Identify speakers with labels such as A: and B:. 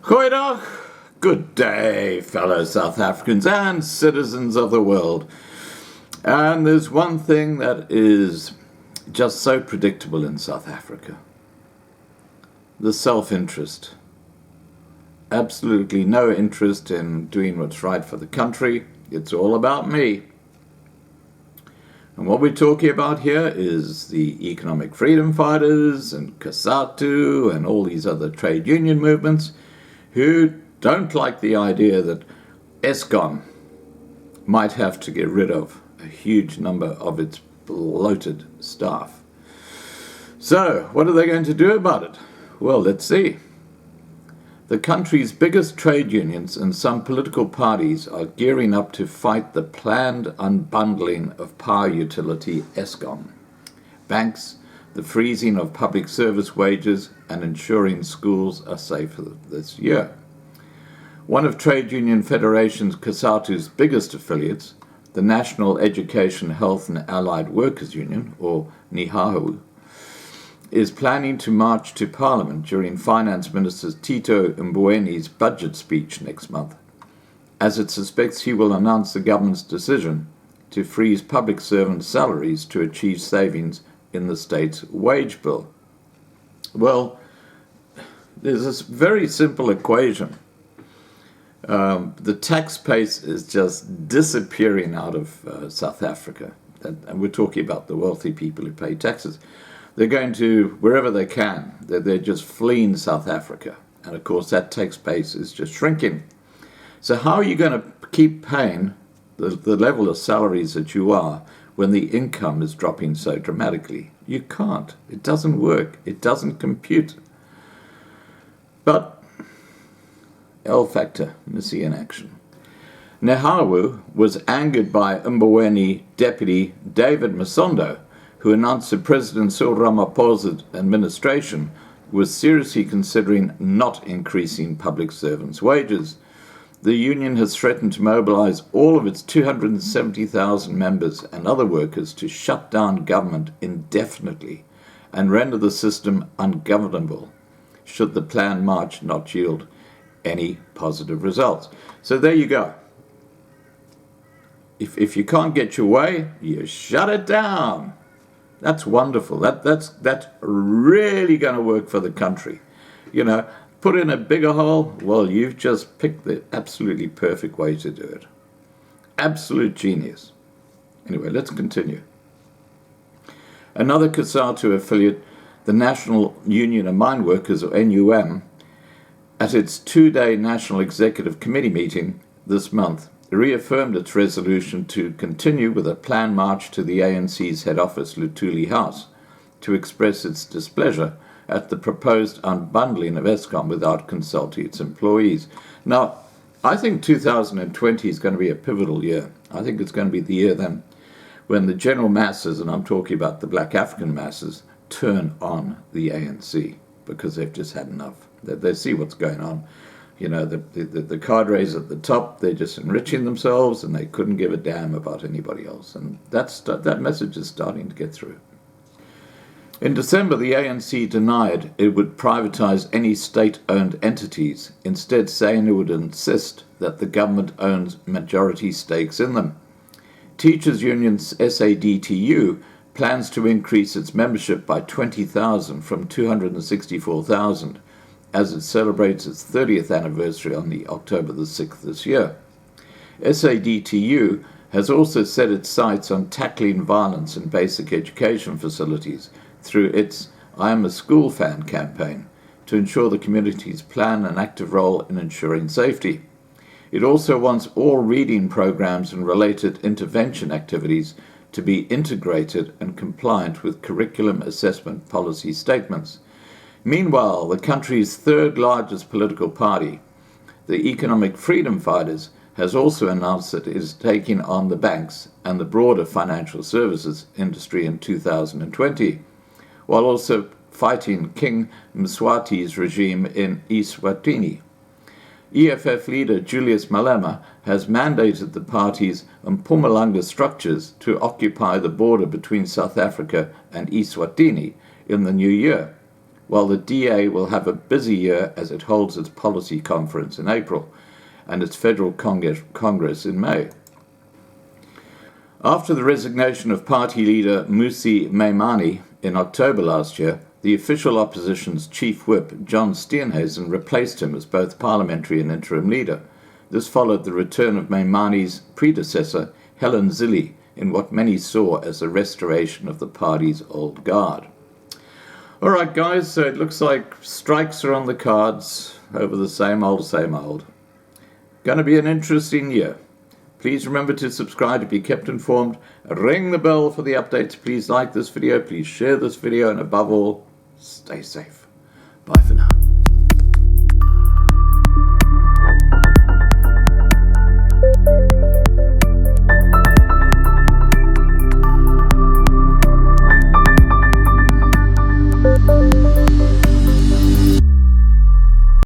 A: Goeiedag, good day, fellow South Africans and citizens of the world. And there's one thing that is just so predictable in South Africa. The self-interest. Absolutely no interest in doing what's right for the country. It's all about me. And what we're talking about here is the economic freedom fighters and COSATU and all these other trade union movements who don't like the idea that Eskom might have to get rid of a huge number of its bloated staff. So, what are they going to do about it? Well, let's see. The country's biggest trade unions and some political parties are gearing up to fight the planned unbundling of power utility Eskom, banks, the freezing of public service wages, and ensuring schools are safer this year. One of Trade Union Federation's COSATU's biggest affiliates, the National Education, Health and Allied Workers Union, or NEHAWU, is planning to march to Parliament during Finance Minister Tito Mbowene's budget speech next month, as it suspects he will announce the government's decision to freeze public servant salaries to achieve savings in the state's wage bill. Well, there's this very simple equation. The tax base is just disappearing out of South Africa, and we're talking about the wealthy people who pay taxes. They're going to, wherever they can, they're just fleeing South Africa. And of course, that tax base is just shrinking. So how are you going to keep paying the level of salaries that you are when the income is dropping so dramatically? You can't. It doesn't work. It doesn't compute. But L factor, Missy in action. NEHAWU was angered by Mbowene deputy David Masondo, who announced that President Cyril Ramaphosa's administration was seriously considering not increasing public servants' wages. The union has threatened to mobilize all of its 270,000 members and other workers to shut down government indefinitely and render the system ungovernable should the planned march not yield any positive results. So there you go. If you can't get your way, you shut it down. That's wonderful. That's really going to work for the country. You know, put in a bigger hole, well, you've just picked the absolutely perfect way to do it. Absolute genius. Anyway, let's continue. Another COSATU affiliate, the National Union of Mine Workers, or NUM, at its two-day National Executive Committee meeting this month, reaffirmed its resolution to continue with a planned march to the ANC's head office, Luthuli House, to express its displeasure at the proposed unbundling of Eskom without consulting its employees. Now, I think 2020 is going to be a pivotal year. I think it's going to be the year then when the general masses, and I'm talking about the black African masses, turn on the ANC because they've just had enough. They see what's going on. You know, the cadres at the top, they're just enriching themselves and they couldn't give a damn about anybody else. And that message is starting to get through. In December, the ANC denied it would privatize any state-owned entities, instead saying it would insist that the government owns majority stakes in them. Teachers Union SADTU plans to increase its membership by 20,000 from 264,000. as it celebrates its 30th anniversary on the October the 6th this year. SADTU has also set its sights on tackling violence in basic education facilities through its I Am a School Fan campaign to ensure the communities plan an active role in ensuring safety. It also wants all reading programs and related intervention activities to be integrated and compliant with curriculum assessment policy statements. Meanwhile, the country's third largest political party, the Economic Freedom Fighters, has also announced that it is taking on the banks and the broader financial services industry in 2020, while also fighting King Mswati's regime in Eswatini. EFF leader Julius Malema has mandated the party's Mpumalanga structures to occupy the border between South Africa and Eswatini in the new year, while the DA will have a busy year as it holds its policy conference in April and its federal Congress in May. After the resignation of party leader Musi Maimane in October last year, the official opposition's chief whip, John Steenhuisen, replaced him as both parliamentary and interim leader. This followed the return of Maimane's predecessor, Helen Zille, in what many saw as a restoration of the party's old guard. All right, guys, so it looks like strikes are on the cards over the same old, same old. Going to be an interesting year. Please remember to subscribe to be kept informed. Ring the bell for the updates. Please like this video. Please share this video. And above all, stay safe. Bye for now.